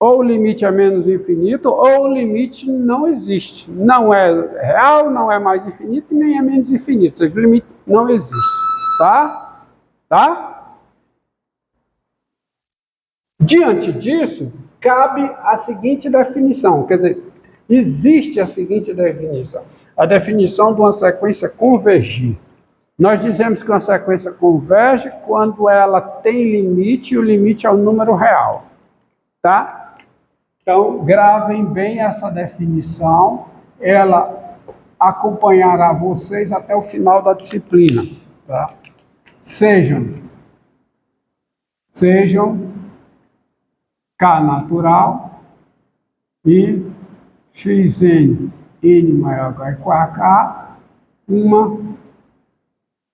Ou o limite é menos infinito, ou o limite não existe. Não é real, não é mais infinito, nem é menos infinito. Ou seja, o limite não existe. Tá? Tá? Diante disso, cabe a seguinte definição. Quer dizer, existe a seguinte definição. A definição de uma sequência convergir. Nós dizemos que uma sequência converge quando ela tem limite e o limite é o número real. Tá? Então, gravem bem essa definição, ela acompanhará vocês até o final da disciplina. Tá? Sejam K natural e Xn, N maior que ou igual a K, uma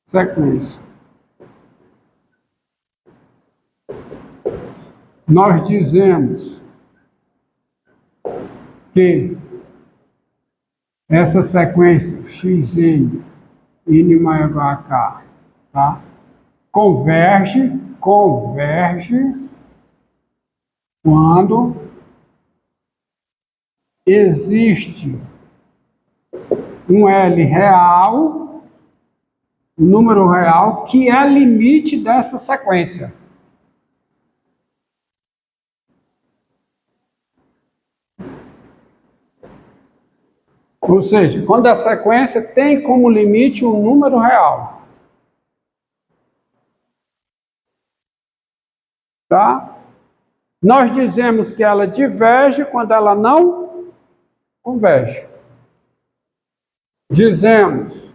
sequência. Nós dizemos que essa sequência Xn, N maior ou igual a K, tá? converge quando existe um L real, um número real, que é limite dessa sequência. Ou seja, quando a sequência tem como limite um número real. Tá? Nós dizemos que ela diverge quando ela não converge. Dizemos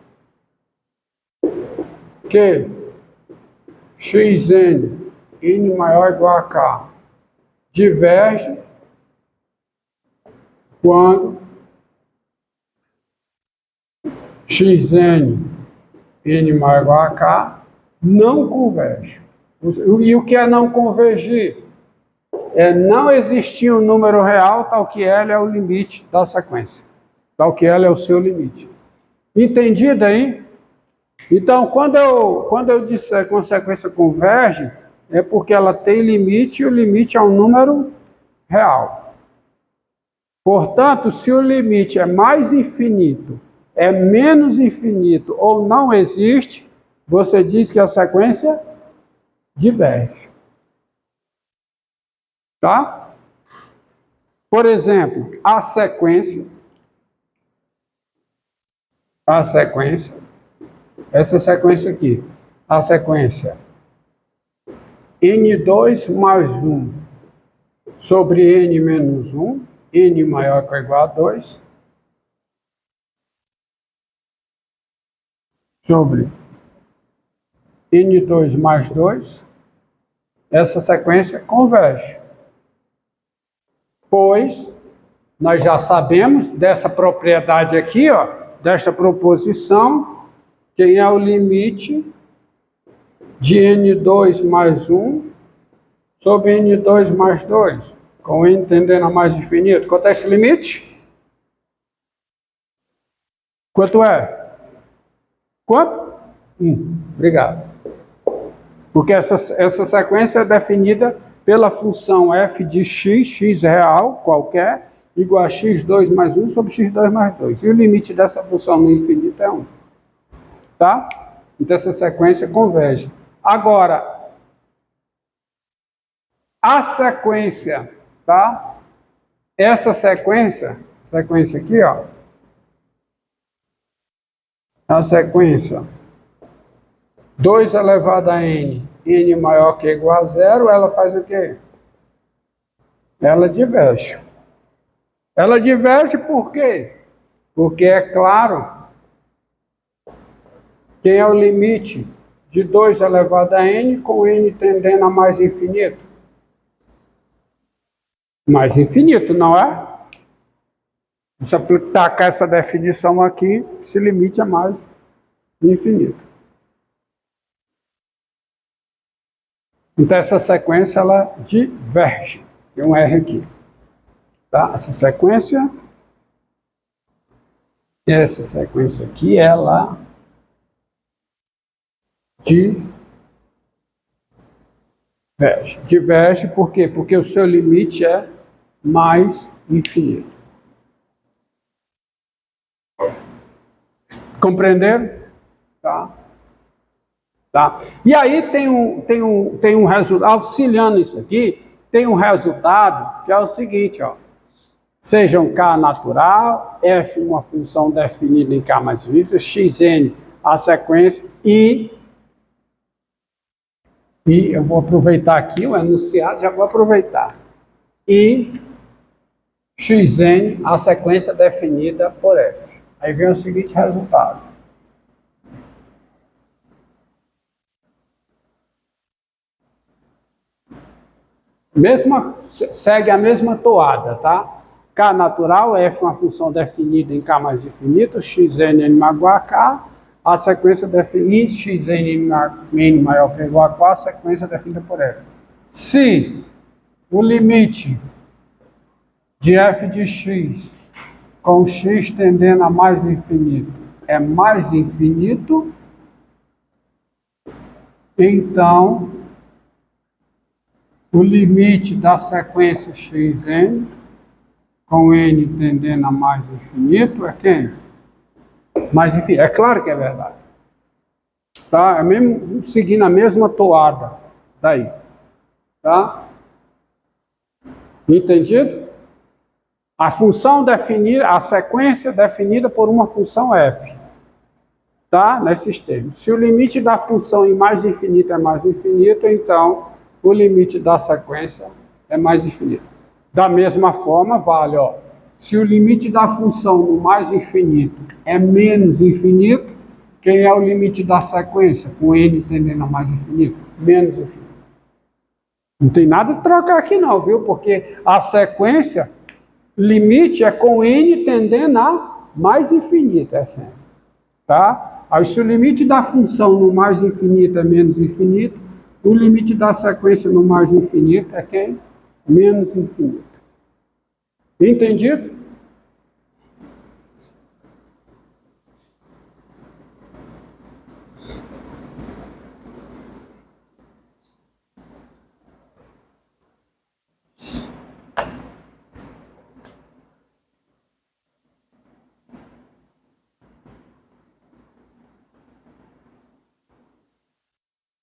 que Xn, N maior ou igual a K, diverge quando Xn, N maior ou igual a K, não converge. E o que é não convergir? É não existir um número real, tal que L é o limite da sequência. Tal que L é o seu limite. Entendido aí? Então, quando eu disser que uma sequência converge, é porque ela tem limite e o limite é um número real. Portanto, se o limite é mais infinito, é menos infinito ou não existe, você diz que a sequência diverge. Tá? Por exemplo, essa sequência aqui, a sequência N2 mais 1 sobre N menos 1, N maior que ou igual a 2, sobre N2 mais 2, essa sequência converge. Pois nós já sabemos dessa propriedade aqui, ó, desta proposição, quem é o limite de N2 mais 1 sobre N2 mais 2, com N tendendo a mais infinito. Quanto é esse limite? Quanto é? Quanto? 1. Obrigado. Porque essa sequência é definida pela função f de x real, qualquer, igual a x2 mais 1 sobre x2 mais 2. E o limite dessa função no infinito é 1. Tá? Então essa sequência converge. Agora, a sequência, tá? Essa sequência aqui, ó. A sequência 2 elevado a n, n maior que ou igual a 0, ela faz o quê? Ela diverge. Ela diverge por quê? Porque é claro, quem é o limite de 2 elevado a n com n tendendo a mais infinito? Mais infinito, não é? Se aplicar essa definição aqui, esse limite é mais infinito. Então essa sequência ela diverge. Tem um R aqui. Tá? Essa sequência aqui, ela diverge. Diverge por quê? Porque o seu limite é mais infinito. Compreenderam? Tá? Tá? E aí tem um resultado, auxiliando isso aqui, tem um resultado que é o seguinte, ó. Seja um K natural, F uma função definida em K mais infinito, Xn a sequência e eu vou aproveitar aqui o enunciado, já vou aproveitar. E Xn a sequência definida por F. Aí vem o seguinte resultado. Segue a mesma toada, tá? K natural, F uma função definida em K mais infinito, Xn n igual a K, a sequência definida, Xn n maior que ou igual a K, a sequência definida por F. Se o limite de f de x com x tendendo a mais infinito é mais infinito, então o limite da sequência xn com n tendendo a mais infinito é quem? Mais infinito. É claro que é verdade. Tá? É mesmo seguindo a mesma toada daí. Tá? Entendido? A função definida, a sequência definida por uma função f. Tá? Nesses termos. Se o limite da função em mais infinito é mais infinito, então o limite da sequência é mais infinito. Da mesma forma, vale, ó, se o limite da função no mais infinito é menos infinito, quem é o limite da sequência? Com n tendendo a mais infinito? Menos infinito. Não tem nada de trocar aqui não, viu? Porque a sequência, limite é com n tendendo a mais infinito, é sempre. Tá? Aí se o limite da função no mais infinito é menos infinito, o limite da sequência no mais infinito é quem? Menos infinito. Entendido?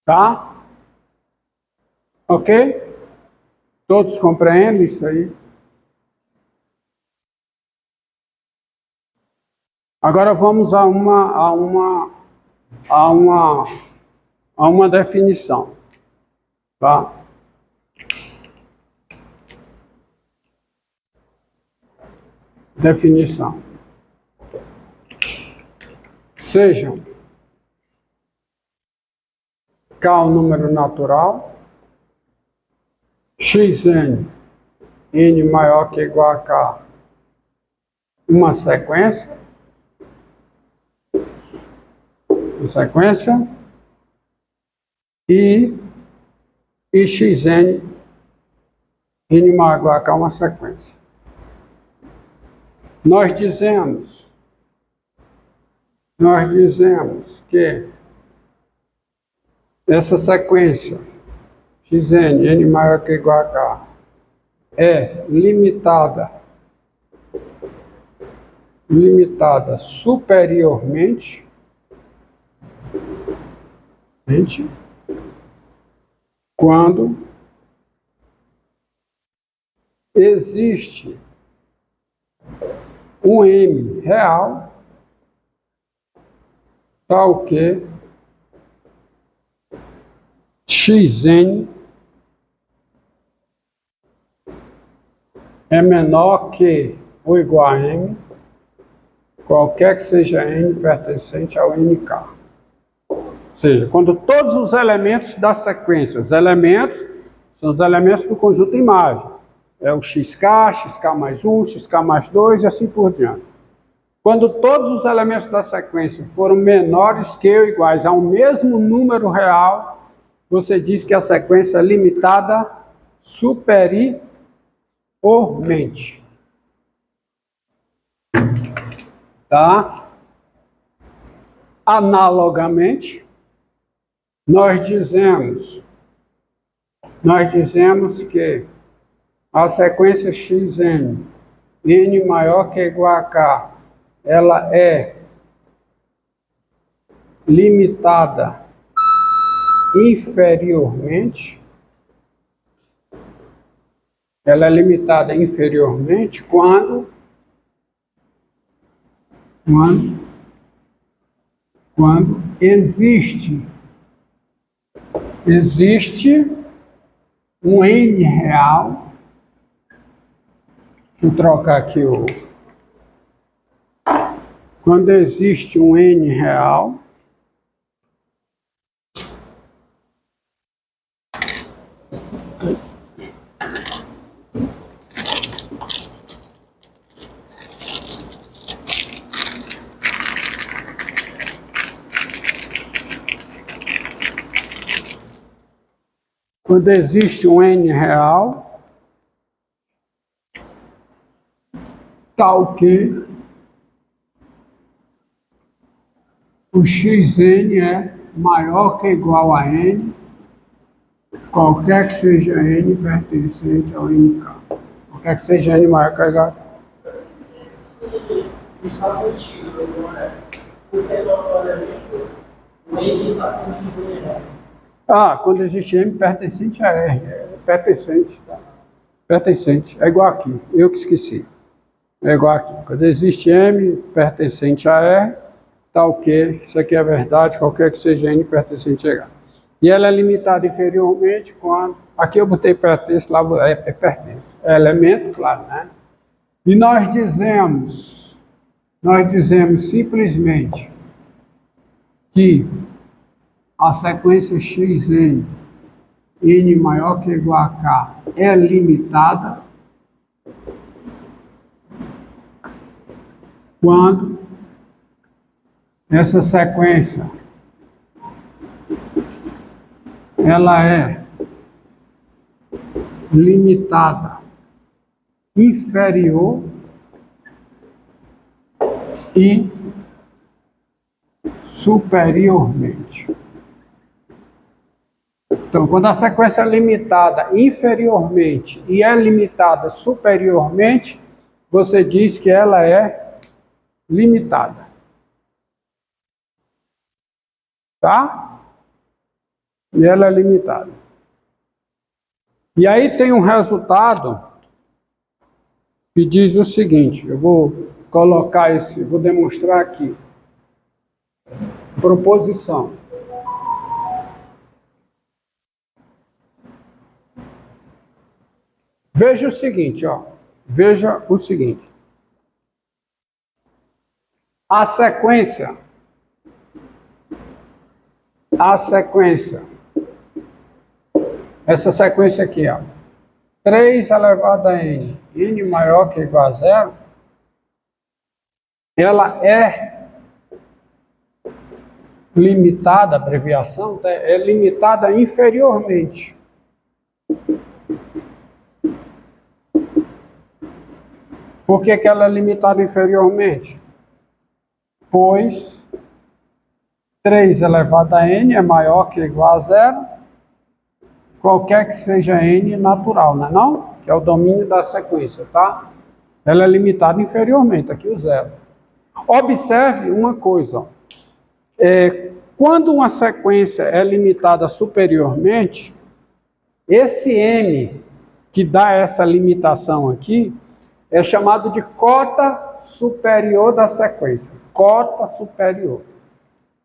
Tá? Ok? Todos compreendem isso aí? Agora vamos a uma definição. Tá? Definição. Sejam K um número natural, Xn, n maior que ou igual a K, uma sequência, e Xn, n maior que ou igual a K, uma sequência. Nós dizemos que essa sequência Xn, n maior que ou igual a K, é limitada superiormente quando existe um M real tal que Xn é menor que ou igual a M, qualquer que seja N pertencente ao NK. Ou seja, quando todos os elementos da sequência, os elementos são os elementos do conjunto imagem, é o xk, xk mais 1, xk mais 2 e assim por diante. Quando todos os elementos da sequência foram menores que ou iguais ao mesmo número real, você diz que a sequência é limitada superiormente. Tá? Analogamente, nós dizemos que a sequência xn, n maior que ou igual a k, ela é limitada inferiormente. Ela é limitada inferiormente quando existe um n real. Deixa eu trocar aqui quando existe um n real tal que o xn é maior que ou igual a n, qualquer que seja n pertencente ao nk. Qualquer que seja n maior que ou igual a k. Está contigo agora, porque o n está contigo em R. Quando existe m pertencente a r, pertencente, tá? Pertencente, é igual aqui, eu que esqueci. É igual aqui, quando existe m pertencente a r, tal que, isso aqui é verdade, qualquer que seja n pertencente a h. E ela é limitada inferiormente quando, aqui eu botei pertence, lá é pertence, é elemento, claro, né? E nós dizemos simplesmente que a sequência xn, n maior que ou igual a k, é limitada quando essa sequência ela é limitada inferior e superiormente. Então, quando a sequência é limitada inferiormente e é limitada superiormente, você diz que ela é limitada. Tá? E ela é limitada. E aí tem um resultado que diz o seguinte, eu vou colocar esse, vou demonstrar aqui. Proposição. Veja o seguinte, veja o seguinte. A sequência, essa sequência aqui, 3 elevado a n, n maior que ou igual a 0, ela é limitada, a abreviação, é limitada inferiormente. Por que que ela é limitada inferiormente? Pois 3 elevado a n é maior que ou igual a 0, qualquer que seja n natural, não é não? Que é o domínio da sequência, tá? Ela é limitada inferiormente, aqui o 0. Observe uma coisa, quando uma sequência é limitada superiormente, esse n que dá essa limitação aqui é chamado de cota superior da sequência. Cota superior.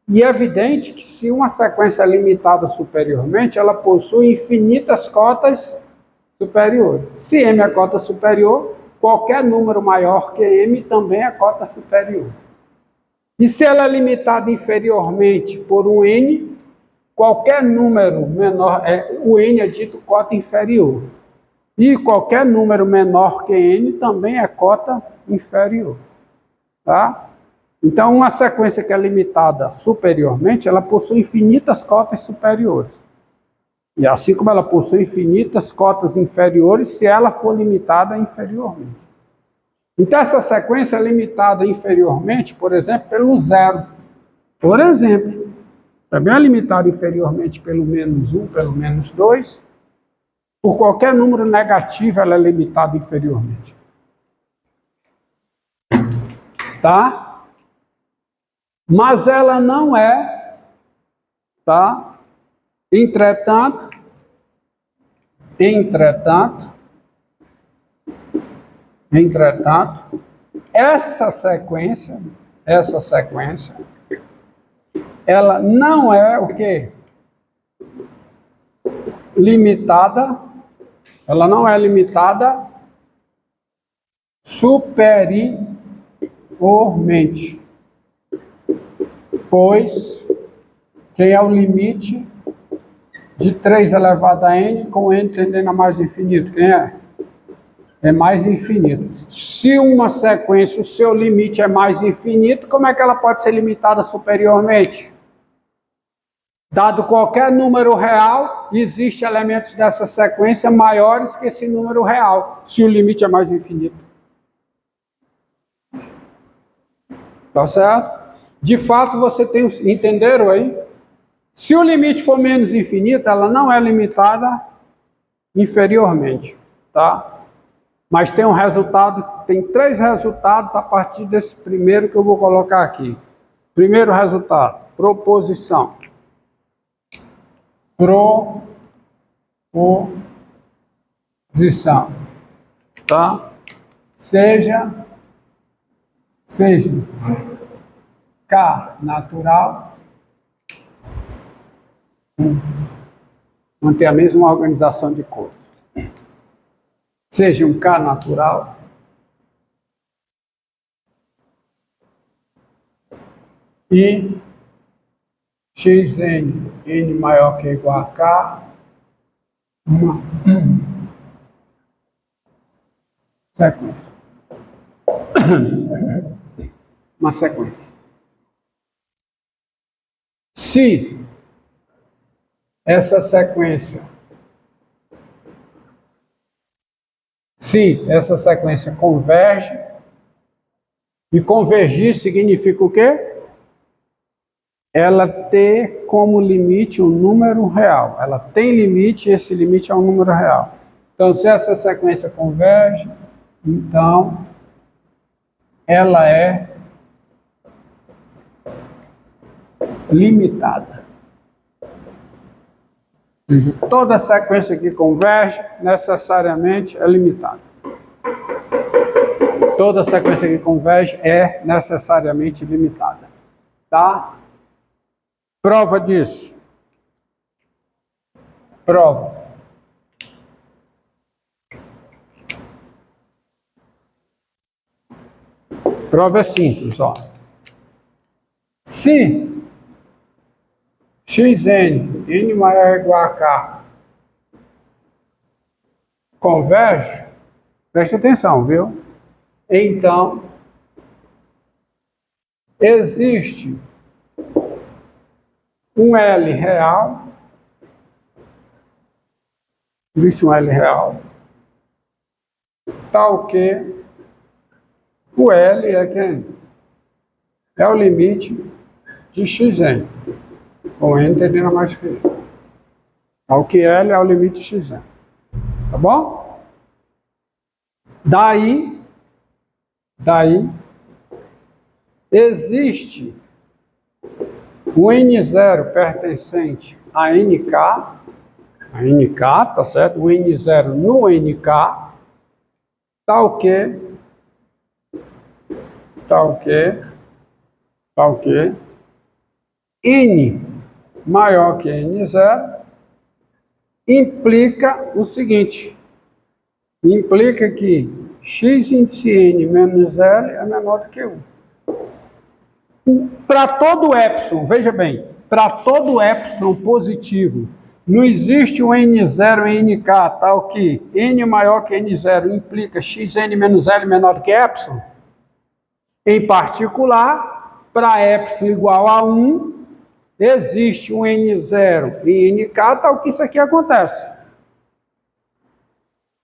E é evidente que se uma sequência é limitada superiormente, ela possui infinitas cotas superiores. Se m é cota superior, qualquer número maior que m também é cota superior. E se ela é limitada inferiormente por um n, qualquer número menor, o n é dito cota inferior. E qualquer número menor que n também é cota inferior. Tá? Então, uma sequência que é limitada superiormente, ela possui infinitas cotas superiores. E assim como ela possui infinitas cotas inferiores, se ela for limitada inferiormente. Então, essa sequência é limitada inferiormente, por exemplo, pelo 0. Por exemplo, também é limitada inferiormente pelo -1, pelo -2. Por qualquer número negativo, ela é limitada inferiormente. Tá? Mas ela não é, tá? Entretanto, essa sequência, ela não é o quê? Limitada, ela não é limitada superiormente, pois quem é o limite de 3 elevado a n com n tendendo a mais infinito? Quem é? É mais infinito. Se uma sequência, o seu limite é mais infinito, como é que ela pode ser limitada superiormente? Dado qualquer número real, existem elementos dessa sequência maiores que esse número real, se o limite é mais infinito. Tá certo? De fato, você tem... Entenderam aí? Se o limite for menos infinito, ela não é limitada inferiormente, tá? Mas tem um resultado, tem 3 resultados a partir desse primeiro que eu vou colocar aqui. Primeiro resultado, proposição. Proposição, tá? Seja K natural, manter a mesma organização de cores. Seja um K natural e xn, n maior que ou igual a K, sequência. Uma sequência. Se essa sequência converge, e convergir significa o quê? Ela ter como limite um número real. Ela tem limite e esse limite é um número real. Então, se essa sequência converge, então ela é limitada. Toda sequência que converge necessariamente é limitada. Toda sequência que converge é necessariamente limitada. Tá? Prova disso. Prova. Prova é simples, ó. Se xn, n maior ou igual a k, converge, preste atenção, viu? Então, existe um L real, tal que o L é quem? É o limite de xn, com n tendendo a mais infinito. Tal que L é o limite de xn. Tá bom? Daí, existe o N0 pertencente a NK, tá certo? O N0 no NK, tal que N maior que N0 implica o seguinte, implica que x índice n menos L é menor do que 1. Para todo epsilon, veja bem, para todo epsilon positivo, não existe um N0 em NK, tal que n maior que N0 implica xn menos L menor do que epsilon. Em particular, para epsilon igual a 1, existe um N0 em NK, tal que isso aqui acontece.